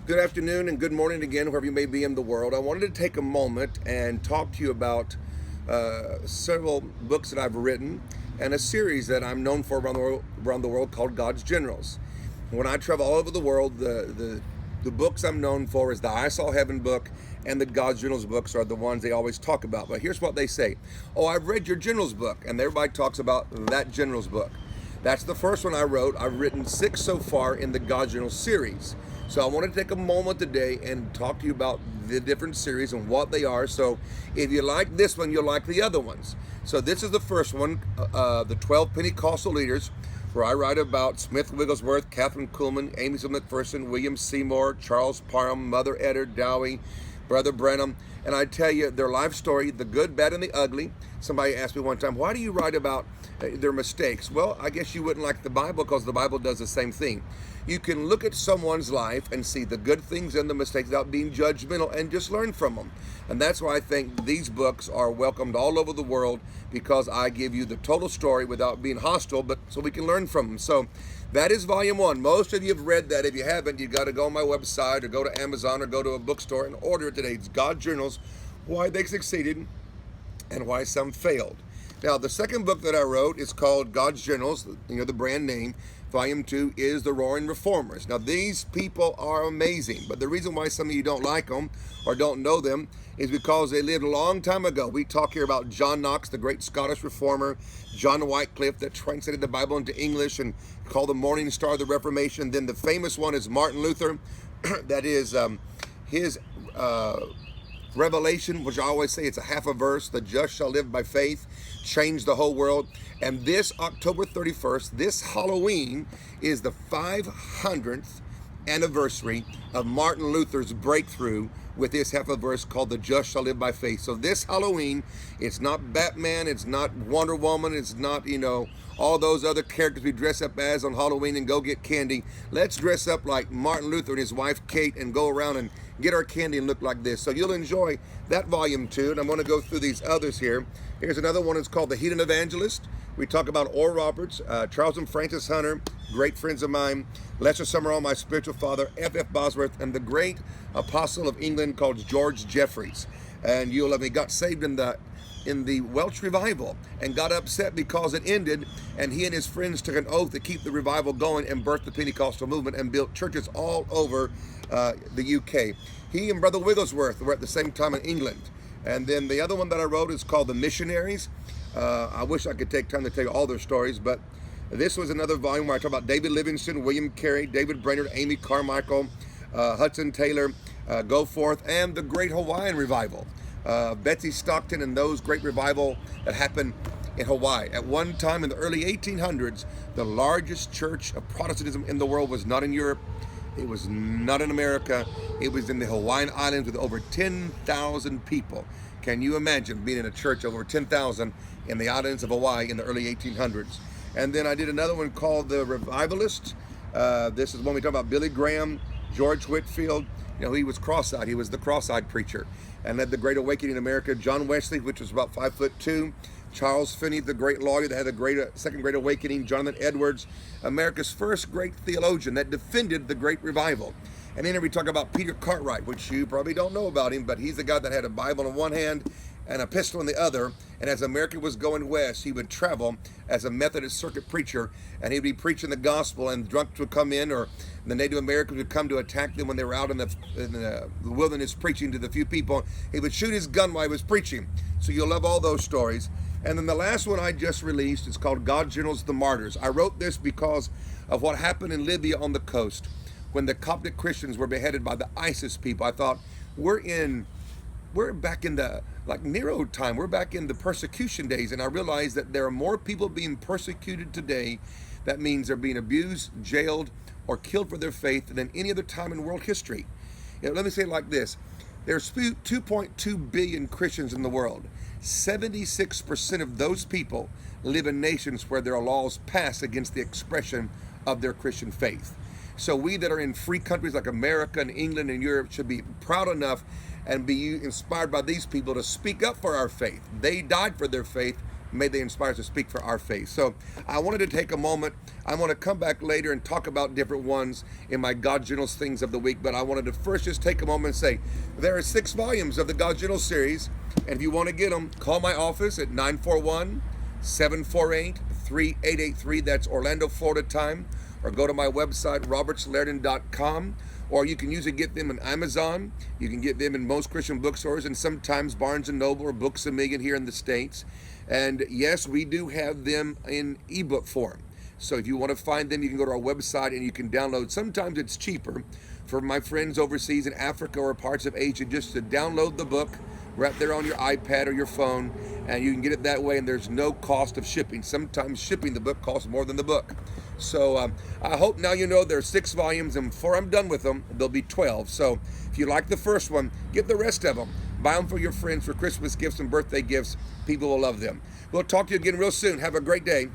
Good afternoon and good morning again, wherever you may be in the world. I wanted to take a moment and talk to you about several books that I've written and a series that I'm known for around the world called God's Generals. When I travel all over the world, the books I'm known for is the I Saw Heaven book and the God's Generals books are the ones they always talk about. But here's what they say. Oh, I've read your Generals book, and everybody talks about that Generals book. That's the first one I wrote. I've written 6 so far in the God's Generals series. So I want to take a moment today and talk to you about the different series and what they are. So if you like this one, you'll like the other ones. So this is the first one, the 12 Pentecostal leaders, where I write about Smith Wigglesworth, Catherine Kuhlman, Amy McPherson, William Seymour, Charles Parham, Mother Eder Dowie, Brother Brenham. And I tell you their life story, the good, bad, and the ugly. Somebody asked me one time, why do you write about their mistakes? Well, I guess you wouldn't like the Bible because the Bible does the same thing. You can look at someone's life and see the good things and the mistakes without being judgmental and just learn from them. And that's why I think these books are welcomed all over the world, because I give you the total story without being hostile, but so we can learn from them. So that is volume 1. Most of you have read that. If you haven't, you've got to go on my website or go to Amazon or go to a bookstore and order it today. It's God Journals, Why They Succeeded and Why Some Failed. Now, the second book that I wrote is called God's Journals, the brand name. Volume 2 is The Roaring Reformers. Now, these people are amazing, but the reason why some of you don't like them or don't know them is because they lived a long time ago. We talk here about John Knox, the great Scottish reformer, John Wycliffe, that translated the Bible into English and called the Morning Star of the Reformation. Then the famous one is Martin Luther. That is his Revelation, which I always say it's a half a verse, the just shall live by faith, changed the whole world. And this October 31st, this Halloween, is the 500th anniversary of Martin Luther's breakthrough with this half a verse called the just shall live by faith. So this Halloween, it's not Batman, it's not Wonder Woman, it's not, all those other characters we dress up as on Halloween and go get candy. Let's dress up like Martin Luther and his wife Kate and go around and get our candy and look like this. So you'll enjoy that volume 2, and I'm going to go through these others here. Here's another one. It's called The Heathen Evangelist. We talk about Oral Roberts, Charles and Francis Hunter, great friends of mine, Lester Summerall, my spiritual father, F.F. Bosworth, and the great apostle of England called George Jeffreys. And you'll have me got saved in the Welsh revival and got upset because it ended, and he and his friends took an oath to keep the revival going and birthed the Pentecostal movement and built churches all over the UK. He and Brother Wigglesworth were at the same time in England. And then the other one that I wrote is called The Missionaries. I wish I could take time to tell you all their stories, but this was another volume where I talk about David Livingstone, William Carey, David Brainerd, Amy Carmichael, Hudson Taylor, Goforth, and the Great Hawaiian Revival. Betsy Stockton and those great revival that happened in Hawaii. At one time in the early 1800s, the largest church of Protestantism in the world was not in Europe. It was not in America. It was in the Hawaiian Islands with over 10,000 people. Can you imagine being in a church of over 10,000 in the islands of Hawaii in the early 1800s? And then I did another one called The Revivalists. This is when we talk about Billy Graham, George Whitefield. He was cross-eyed. He was the cross-eyed preacher and led the Great Awakening in America. John Wesley, which was about 5'2". Charles Finney, the great lawyer that had the Second Great Awakening. Jonathan Edwards, America's first great theologian that defended the Great Revival. And then we talk about Peter Cartwright, which you probably don't know about him, but he's the guy that had a Bible in one hand and a pistol in the other. And as America was going west, he would travel as a Methodist circuit preacher, and he'd be preaching the gospel, and drunks would come in, or the Native Americans would come to attack them when they were out in the wilderness preaching to the few people. He would shoot his gun while he was preaching. So you'll love all those stories. And then the last one I just released is called God Journals, The Martyrs. I wrote this because of what happened in Libya on the coast when the Coptic Christians were beheaded by the ISIS people. I thought, we're back in the, like Nero time, we're back in the persecution days, and I realized that there are more people being persecuted today. That means they're being abused, jailed, or killed for their faith than any other time in world history. Let me say it like this. There's 2.2 billion Christians in the world. 76% of those people live in nations where there are laws passed against the expression of their Christian faith. So we that are in free countries like America and England and Europe should be proud enough and be inspired by these people to speak up for our faith. They died for their faith. may they inspire us to speak for our faith. So I wanted to take a moment. I want to come back later and talk about different ones in my God Generals Things of the Week, but I wanted to first just take a moment and say there are 6 volumes of the God Generals series, and if you want to get them, call my office at 941-748-3883. That's Orlando, Florida time. Or go to my website, robertslaridan.com. Or you can usually get them on Amazon. You can get them in most Christian bookstores and sometimes Barnes & Noble or Books A Million here in the States. And yes, we do have them in ebook form. So if you want to find them, you can go to our website and you can download. Sometimes it's cheaper for my friends overseas in Africa or parts of Asia just to download the book right there on your iPad or your phone, and you can get it that way, and there's no cost of shipping. Sometimes shipping the book costs more than the book. So I hope now you know there's 6 volumes, and before I'm done with them, there'll be 12. So if you like the first one, get the rest of them. Buy them for your friends for Christmas gifts and birthday gifts. People will love them. We'll talk to you again real soon. Have a great day.